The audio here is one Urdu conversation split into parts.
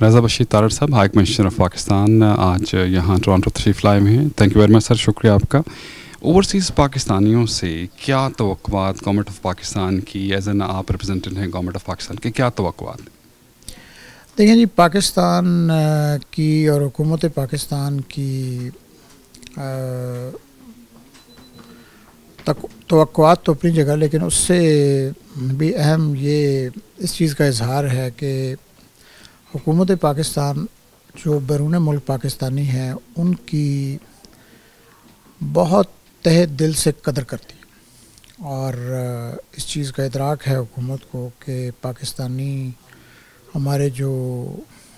رضا بشیر تارڑ صاحب، ہائی کمشنر آف پاکستان، آج یہاں ٹورانٹو تشریف لائے ہوئے ہیں. تھینک یو ویری مچ سر، شکریہ آپ کا. اوورسیز پاکستانیوں سے کیا توقعات گورنمنٹ آف پاکستان کی، ایز این آپ ریپرزینٹیو ہیں گورنمنٹ آف پاکستان کے، کیا توقعات ہیں؟ دیکھیں جی، پاکستان کی اور حکومت پاکستان کی توقعات تو اپنی جگہ، لیکن اس سے بھی اہم یہ اس چیز کا اظہار ہے کہ حکومت پاکستان جو بیرون ملک پاکستانی ہیں ان کی بہت تہہ دل سے قدر کرتی ہے، اور اس چیز کا ادراک ہے حکومت کو کہ پاکستانی ہمارے جو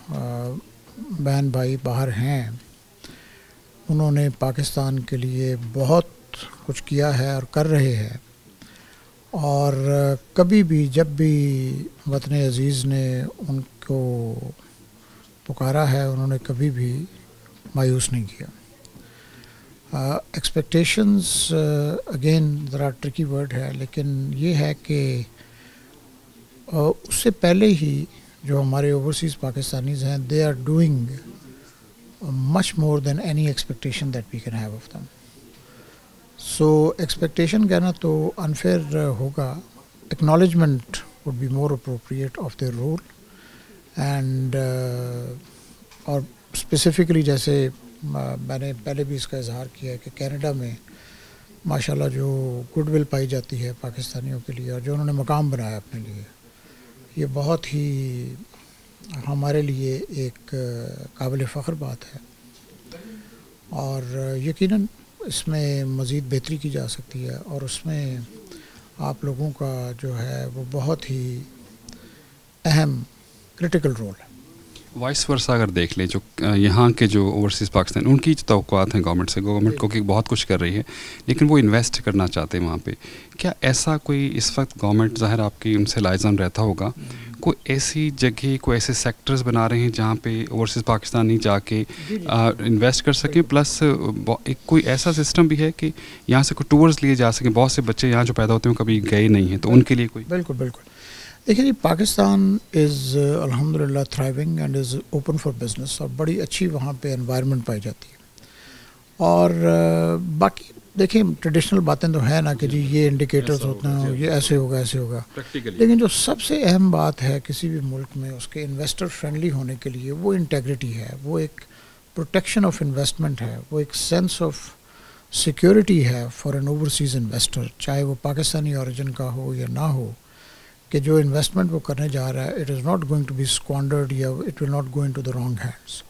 بہن بھائی باہر ہیں انہوں نے پاکستان کے لیے بہت کچھ کیا ہے اور کر رہے ہیں، اور کبھی بھی جب بھی وطن عزیز نے ان کو پکارا ہے انہوں نے کبھی بھی مایوس نہیں کیا. ایکسپیکٹیشنز اگین ذرا ٹرکی ورڈ ہے، لیکن یہ ہے کہ اس سے پہلے ہی جو ہمارے اوورسیز پاکستانیز ہیں they are doing much more than any expectation that we can have of them. So expectation کہنا تو انفیئر ہوگا، acknowledgement would be more appropriate of their role. And اور اسپیسیفکلی جیسے میں نے پہلے بھی اس کا اظہار کیا ہے کہ کینیڈا میں ماشاءاللہ جو گڈ ول پائی جاتی ہے پاکستانیوں کے لیے اور جو انہوں نے مقام بنایا اپنے لیے، یہ بہت ہی ہمارے لیے ایک قابل فخر بات ہے، اور یقیناً اس میں مزید بہتری کی جا سکتی ہے، اور اس میں آپ لوگوں کا جو ہے وہ بہت ہی اہم کرٹیکل رول ہے. وائس ورثہ اگر دیکھ لیں جو یہاں کے جو اوورسیز پاکستان ان کی توقعات ہیں گورنمنٹ سے، گورنمنٹ کو کہ بہت کچھ کر رہی ہے لیکن وہ انویسٹ کرنا چاہتے ہیں وہاں پہ، کیا ایسا کوئی اس وقت گورنمنٹ، ظاہر آپ کی ان سے لائزن رہتا ہوگا، کوئی ایسی جگہ کوئی ایسے سیکٹرز بنا رہے ہیں جہاں پہ اوورسیز پاکستانی جا کے انویسٹ کر سکیں، پلس ایک کوئی ایسا سسٹم بھی ہے کہ یہاں سے کوئی ٹورز لیے جا سکیں؟ بہت سے بچے یہاں جو پیدا ہوتے ہیں وہ کبھی گئے نہیں ہیں، تو ان کے لیے کوئی؟ بالکل دیکھیں جی، پاکستان از الحمدللہ thriving and is open for business, اور بڑی اچھی وہاں پہ انوائرمنٹ پائی جاتی ہے. اور باقی دیکھیں ٹریڈیشنل باتیں تو ہیں نا کہ جی یہ انڈیکیٹرز ہوتے ہیں، یہ ایسے ہوگا، لیکن جو سب سے اہم بات ہے کسی بھی ملک میں اس کے انویسٹر فرینڈلی ہونے کے لیے وہ انٹیگریٹی ہے، وہ ایک پروٹیکشن آف انویسٹمنٹ ہے، وہ ایک سینس آف سیکیورٹی ہے فار این اوورسیز انویسٹر، چاہے وہ پاکستانی اوریجن کا ہو یا نہ ہو، کہ جو انویسٹمنٹ وہ کرنے جا رہا ہے it is not going to be squandered یا it will not go into the wrong hands.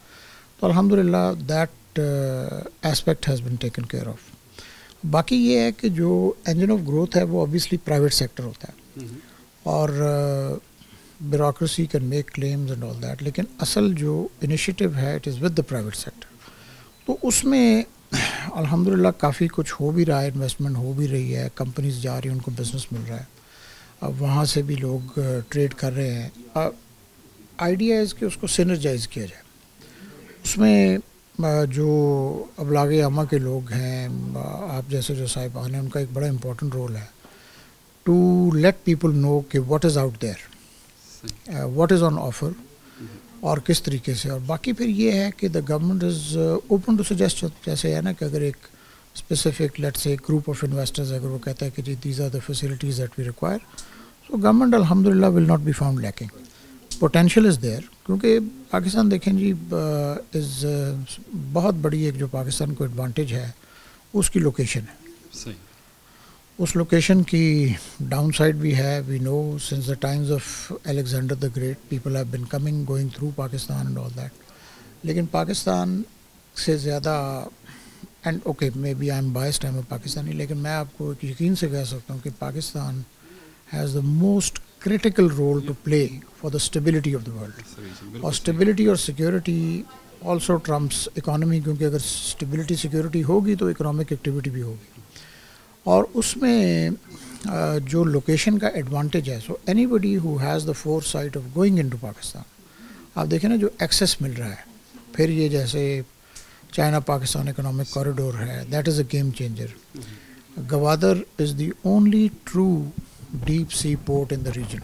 تو الحمدللہ that aspect has been taken care of. باقی یہ ہے کہ جو انجن آف گروتھ ہے وہ اوبیسلی پرائیویٹ سیکٹر ہوتا ہے، اور bureaucracy can make claims and all that, لیکن اصل جو انیشیٹو ہے it is with the private sector. تو اس میں الحمدللہ کافی کچھ ہو بھی رہا ہے، انویسٹمنٹ ہو بھی رہی ہے، کمپنیز جا رہی ہیں، ان کو بزنس مل رہا ہے، اب وہاں سے بھی لوگ ٹریڈ کر رہے ہیں. آئیڈیا ہے کہ اس کو سینرجائز کیا جائے. اس میں جو ابلاغ عامہ کے لوگ ہیں، آپ جیسے جو صاحبان ہیں، ان کا ایک بڑا امپورٹنٹ رول ہے ٹو لیٹ پیپل نو کہ what is out there, what is on offer, اور کس طریقے سے. اور باقی پھر یہ ہے کہ the government is open to suggest, جیسے ہے نا کہ اگر ایک اسپیسیفک لیٹ سے گروپ آف انویسٹرز اگر وہ کہتا ہے کہ جی these are the facilities that we require, so government الحمدللہ will not be found lacking. Potential is there, کیونکہ پاکستان دیکھیں جی از بہت بڑی ایک جو پاکستان کو ایڈوانٹیج ہے اس کی لوکیشن ہے. اس لوکیشن کی ڈاؤن سائڈ بھی ہے. We know since the times of Alexander the great people have been coming going through Pakistan and all that, لیکن پاکستان سے زیادہ and okay maybe I am biased, I am a Pakistani, لیکن میں آپ کو یقین سے کہہ سکتا ہوں کہ Pakistan has the most critical role to play for the stability of the world. اور stability اور security also trumps economy، کیونکہ اگر stability security ہوگی تو economic activity بھی ہوگی. اور اس میں جو لوکیشن کا ایڈوانٹیج ہے، so anybody who has the foresight of going into Pakistan, آپ دیکھیں نا جو ایکسیس مل رہا ہے، پھر یہ جیسے چائنا پاکستان اکنامک کوریڈور ہے، that is a game changer. Gwadar is the only true deep sea port in the region.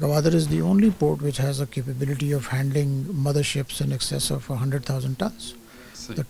Gwadar is the only port which has a capability of handling motherships in excess of 100,000 tons. The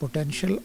potential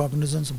cognizance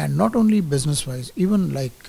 And not only business wise, even like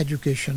education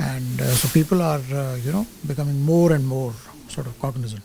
and so people are becoming more and more sort of cognizant.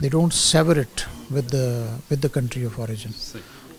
they don't sever it with the country of origin,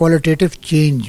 qualitative change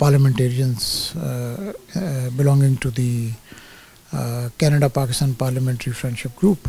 parliamentarians belonging to the Canada Pakistan Parliamentary Friendship Group.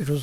it was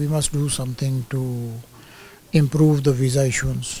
we must do something to improve the visa issuance.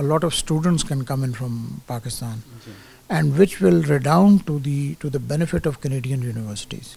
a lot of students can come in from Pakistan and which will redound to the benefit of Canadian universities.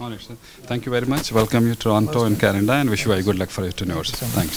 All right, sir. Thank you very much. Welcome you to Toronto and Canada, and wish you very good luck for your tenure. Thanks.